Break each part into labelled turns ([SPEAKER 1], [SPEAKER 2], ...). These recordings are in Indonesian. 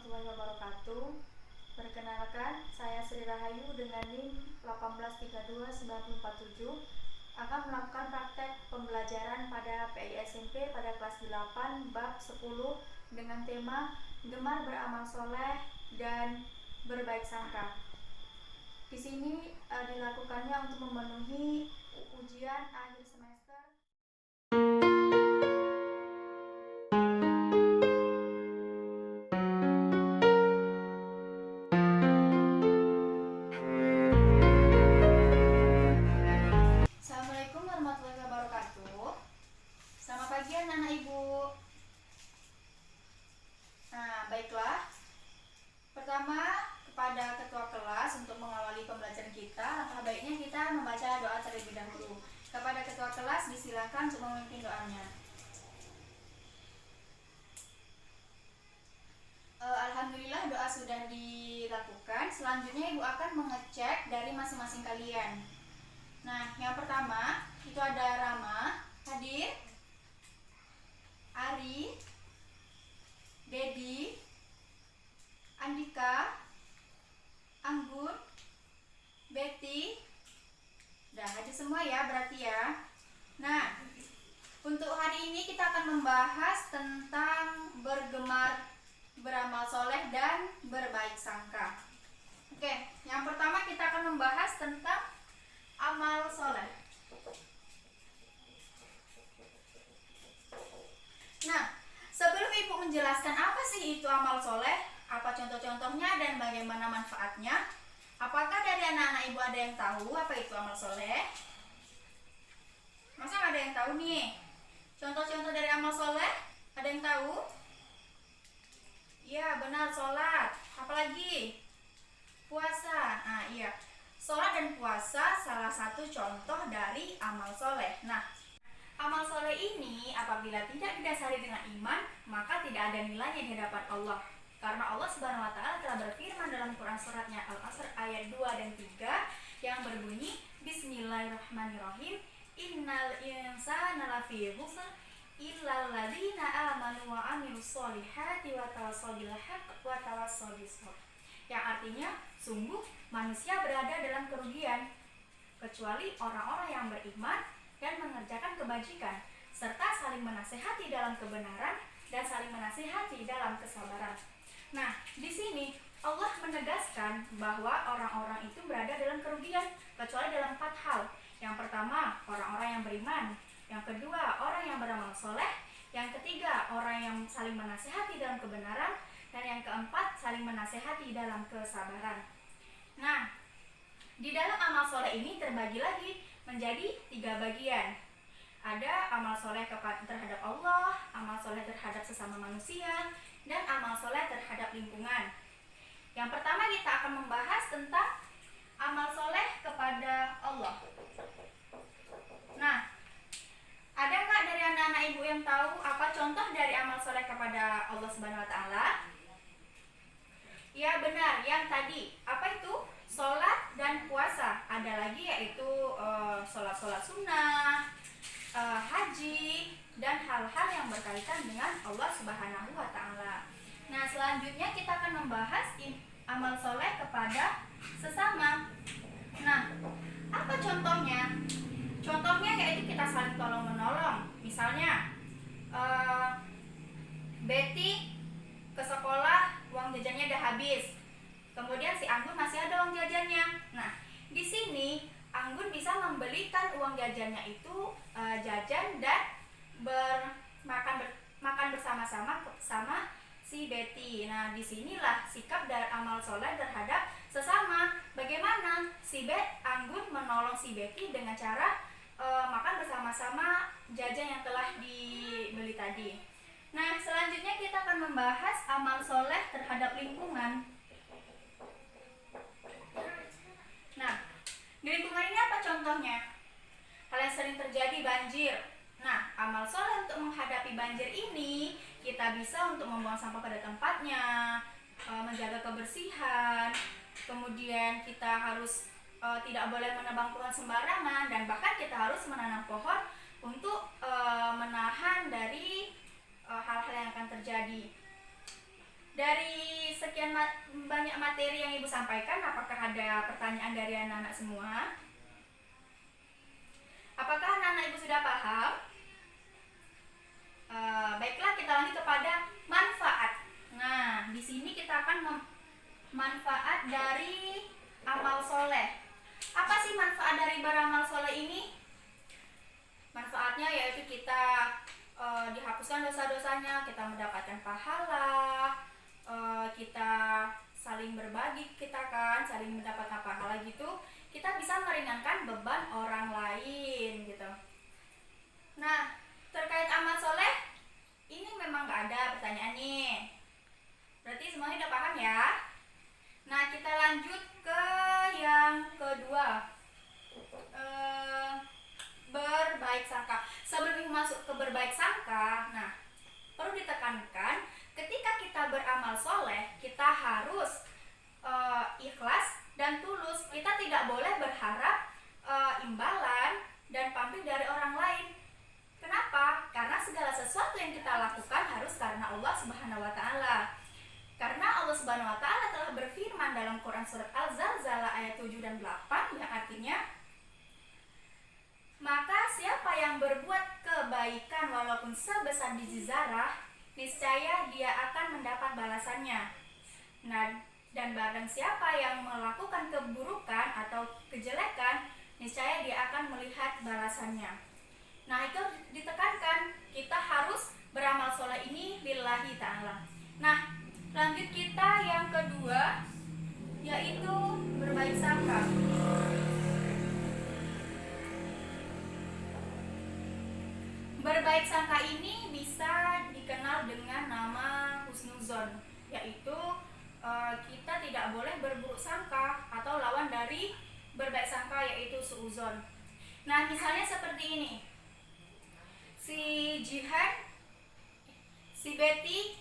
[SPEAKER 1] warahmatullahi wabarakatuh. Perkenalkan, saya Sri Rahayu dengan NIM 1832947 akan melakukan praktek pembelajaran pada PI SMP pada kelas 8 bab 10 dengan tema gemar beramal soleh dan berbaik sangka. Di sini dilakukannya untuk memenuhi ujian akhir semester. Assalamualaikum warahmatullahi wabarakatuh. Selamat pagi anak-anak ibu. Baiklah. Pertama, kepada ketua kelas untuk mengawali pembelajaran kita, langkah baiknya kita membaca doa terlebih dahulu. Kepada ketua kelas disilakan untuk memimpin doanya. Alhamdulillah doa sudah dilakukan. Selanjutnya ibu akan mengecek dari masing-masing kalian. Nah, yang pertama itu ada Rama, hadir, Ari, Dedi, Andika, Anggun, Betty. Udah hadir semua ya berarti ya. Nah, untuk hari ini kita akan membahas tentang bergemar beramal soleh dan berbaik sangka. Oke, yang pertama kita akan membahas tentang amal soleh. Nah, sebelum ibu menjelaskan apa sih itu amal soleh, apa contoh-contohnya dan bagaimana manfaatnya, apakah dari anak-anak ibu ada yang tahu apa itu amal soleh? Masa nggak ada yang tahu nih? Contoh-contoh dari amal soleh, ada yang tahu? Iya, benar, sholat. Apalagi? Puasa. Nah, iya. Sholat dan puasa salah satu contoh dari amal soleh. Nah, amal soleh ini apabila tidak didasari dengan iman, maka tidak ada nilainya di hadapan Allah. Karena Allah Subhanahu wa taala telah berfirman dalam Quran suratnya Al-Asr ayat 2 dan 3 yang berbunyi Bismillahirrahmanirrahim. Innal insana lafi khusr illal ladzina amanu wa amilus solihati wa tawassaw bil haqq wa tawassaw bis sabr. Yang artinya sungguh manusia berada dalam kerugian kecuali orang-orang yang beriman dan mengerjakan kebajikan serta saling menasehati dalam kebenaran dan saling menasehati dalam kesabaran. Nah, di sini Allah menegaskan bahwa orang-orang itu berada dalam kerugian kecuali dalam 4 hal. Yang pertama, orang-orang yang beriman. Yang kedua, orang yang beramal soleh. Yang ketiga, orang yang saling menasehati dalam kebenaran. Dan yang keempat, saling menasehati dalam kesabaran. Nah, di dalam amal soleh ini terbagi lagi menjadi 3 bagian. Ada amal soleh terhadap Allah, amal soleh terhadap sesama manusia, dan amal soleh terhadap lingkungan. Yang pertama kita akan membahas tentang amal soleh kepada Allah. Nah, ada nggak dari anak-anak ibu yang tahu apa contoh dari amal soleh kepada Allah Subhanahu Wa Taala? Ya benar, yang tadi apa itu? Sholat dan puasa. Ada lagi yaitu sholat sunnah, haji, dan hal-hal yang berkaitan dengan Allah Subhanahu Wa Taala. Nah, selanjutnya kita akan membahas amal soleh kepada sesama. Nah, apa contohnya? Contohnya yaitu kita saling tolong menolong. Misalnya, Betty ke sekolah, uang jajannya udah habis. Kemudian si Anggun masih ada uang jajannya. Nah, di sini Anggun bisa membelikan uang jajannya itu jajan dan makan bersama-sama sama si Betty. Nah, disinilah sikap dari amal soleh terhadap sesama. Bagaimana si Anggun menolong si Betty dengan cara makan bersama-sama jajan yang telah dibeli tadi. Nah, selanjutnya kita akan membahas amal soleh terhadap lingkungan. Nah, di lingkungan ini apa contohnya? Hal yang sering terjadi banjir. Nah, amal soleh untuk menghadapi banjir ini kita bisa untuk membuang sampah pada tempatnya, menjaga kebersihan, kemudian kita harus tidak boleh menebang pohon sembarangan, dan bahkan kita harus menanam pohon untuk menahan dari hal-hal yang akan terjadi. Dari sekian banyak materi yang Ibu sampaikan, apakah ada pertanyaan dari anak-anak semua? Apakah anak-anak Ibu sudah paham? Baiklah, kita lanjut kepada manfaat. Nah, di sini kita akan manfaat dari amal soleh. Apa sih manfaat dari beramal soleh ini? Manfaatnya yaitu kita dihapuskan dosa-dosanya, kita mendapatkan pahala, kita saling berbagi, kita kan saling mendapatkan pahala gitu, kita bisa meringankan beban orang lain gitu. Nah, terkait amal soleh ini memang gak ada pertanyaan nih, berarti semuanya udah paham ya. Nah, kita lanjut ke yang kedua, berbaik sangka. Sebelum masuk ke berbaik sangka, nah perlu ditekankan ketika kita beramal soleh, kita harus ikhlas dan tulus. Kita tidak boleh berharap imbalan dan pamrih dari orang lain. Kenapa? Karena segala sesuatu yang kita lakukan harus karena Allah Subhanahu wa Ta'ala. Karena Allah Subhanahu wa Ta'ala telah berfirman dalam Quran surat Al-Zalzalah ayat 7 dan 8 yang artinya, maka siapa yang berbuat kebaikan walaupun sebesar biji zarah, niscaya dia akan mendapat balasannya. Nah, dan barang siapa yang melakukan keburukan atau kejelekan, niscaya dia akan melihat balasannya. Nah, itu ditekankan kita harus beramal soleh ini lillahi ta'ala. Nah, lanjut kita yang kedua, yaitu berbaik sangka. Berbaik sangka ini bisa dikenal dengan nama husnuzon, yaitu kita tidak boleh berburuk sangka, atau lawan dari berbaik sangka yaitu suuzon. Nah, misalnya seperti ini, si Jihan, si Betty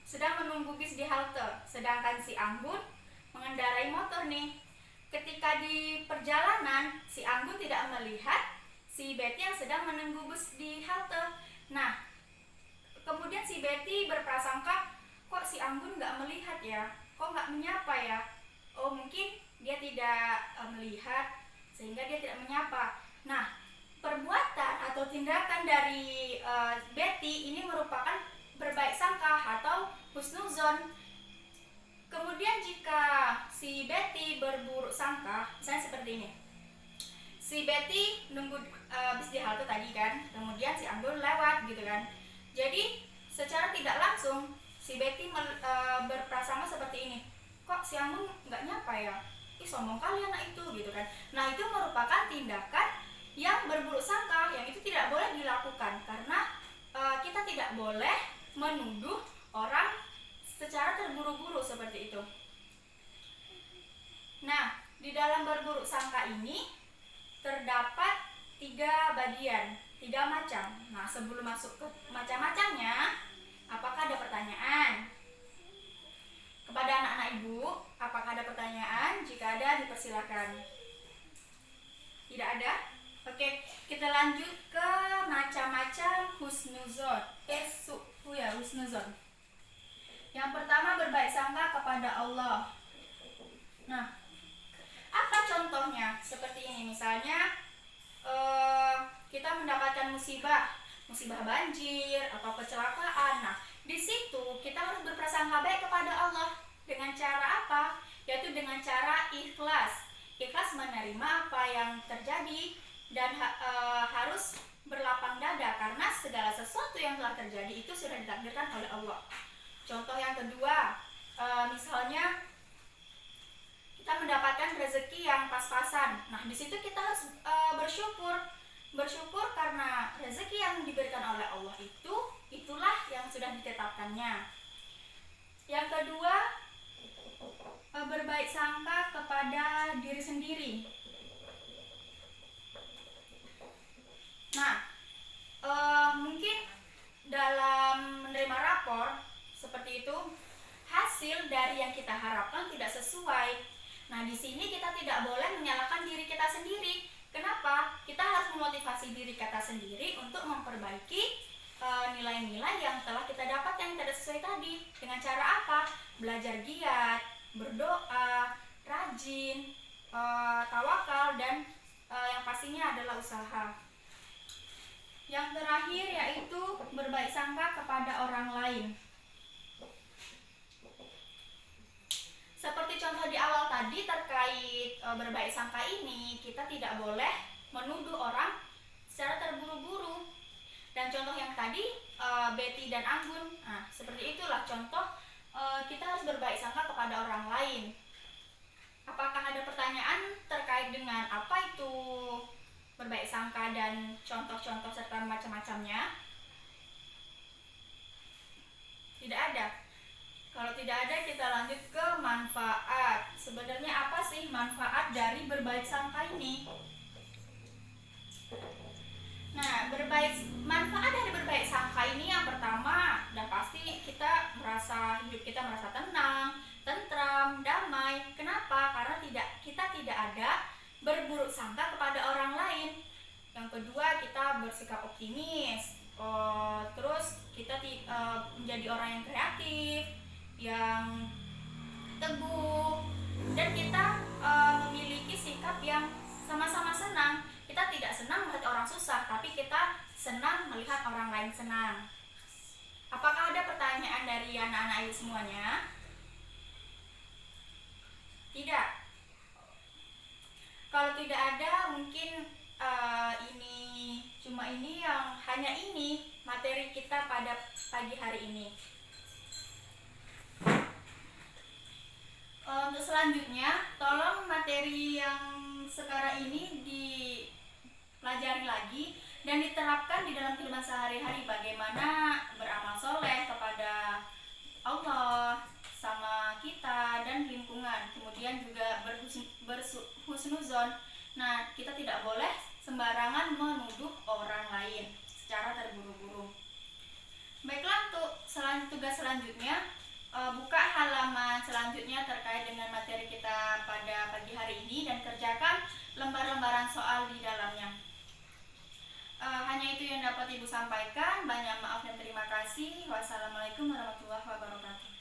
[SPEAKER 1] sedang menunggu bis di halte, sedangkan si Anggun mengendarai motor nih. Ketika di perjalanan, si Anggun tidak melihat si Betty yang sedang menunggu bus di halte. Nah, kemudian si Betty berprasangka, kok si Anggun nggak melihat ya, kok nggak menyapa ya, oh mungkin dia tidak melihat sehingga dia tidak menyapa. Nah, perbuatan atau tindakan dari Betty ini merupakan berbaik sangka atau husnuzon. Kemudian jika si Betty berburuk sangka, misalnya seperti ini, si Betty nunggu bis di halte tadi kan, kemudian si Anggun lewat gitu kan. Jadi secara tidak langsung si Betty berprasangka seperti ini, kok si Anggun nggak nyapa ya, ih sombong kali anak itu gitu kan. Nah, itu merupakan tindakan yang berburuk sangka, yang itu tidak boleh dilakukan, karena kita tidak boleh menuduh orang secara terburu-buru seperti itu. Nah, di dalam berburuk sangka ini terdapat 3 bagian, 3 macam. Nah, sebelum masuk ke macam-macamnya, apakah ada pertanyaan? Kepada anak-anak Ibu, apakah ada pertanyaan? Jika ada, dipersilakan. Tidak ada? Oke, kita lanjut ke macam-macam husnuzon. Husnuzon. Yang pertama, berbaik sangka kepada Allah. Nah, apa contohnya? Seperti ini, misalnya kita mendapatkan musibah banjir atau kecelakaan. Nah, di situ kita harus berprasangka baik kepada Allah. Dengan cara apa? Yaitu dengan cara ikhlas. Ikhlas menerima apa yang terjadi dan harus berlapang dada, karena segala sesuatu yang telah terjadi itu sudah ditakdirkan oleh Allah. Contoh yang kedua, misalnya kita mendapatkan rezeki yang pas-pasan. Nah, di situ kita harus bersyukur karena rezeki yang diberikan oleh Allah itulah yang sudah ditetapkannya. Yang kedua, berbaik sangka kepada diri sendiri. Nah, mungkin dalam menerima rapor seperti itu, hasil dari yang kita harapkan tidak sesuai. Nah, di sini kita tidak boleh menyalahkan diri kita sendiri. Kenapa? Kita harus memotivasi diri kita sendiri untuk memperbaiki nilai-nilai yang telah kita dapat yang tidak sesuai tadi. tadi. Dengan cara apa? Belajar giat, berdoa, rajin, tawakal, dan yang pastinya adalah usaha. Yang terakhir yaitu berbaik sangka kepada orang lain. Seperti contoh di awal tadi terkait berbaik sangka ini, kita tidak boleh menuduh orang secara terburu-buru. Dan contoh yang tadi Betty dan Anggun, nah seperti itulah contoh kita harus berbaik sangka kepada orang lain. Apakah ada pertanyaan terkait dengan apa itu berbaik sangka dan contoh-contoh serta macam-macamnya? Tidak ada. Kalau tidak ada, kita lanjut ke manfaat. Sebenarnya apa sih manfaat dari berbaik sangka ini? Nah, manfaat dari berbaik sangka ini yang pertama, dan pasti hidup kita merasa tenang, tentram, damai. Kenapa? Karena kita tidak ada berburuk sangka kepada orang lain. Yang kedua, kita bersikap optimis. Terus kita menjadi orang yang kreatif, yang teguh, dan kita memiliki sikap yang sama-sama senang. Kita tidak senang melihat orang susah, tapi kita senang melihat orang lain senang. Apakah ada pertanyaan dari anak-anak ibu semuanya? Tidak. Kalau tidak ada, mungkin hanya ini materi kita pada pagi hari ini. Untuk selanjutnya, tolong materi yang sekarang ini dipelajari lagi dan diterapkan di dalam kehidupan sehari-hari, bagaimana beramal soleh kepada Allah, sama kita dan lingkungan. Kemudian juga berhusnuzon. Nah, kita tidak boleh sembarangan menuduh orang lain secara terburu-buru. Baiklah, untuk tugas selanjutnya, buka halaman selanjutnya terkait dengan materi kita pada pagi hari ini dan kerjakan lembar-lembaran soal di dalamnya. Hanya itu yang dapat Ibu sampaikan. Banyak maaf dan terima kasih. Wassalamualaikum warahmatullahi wabarakatuh.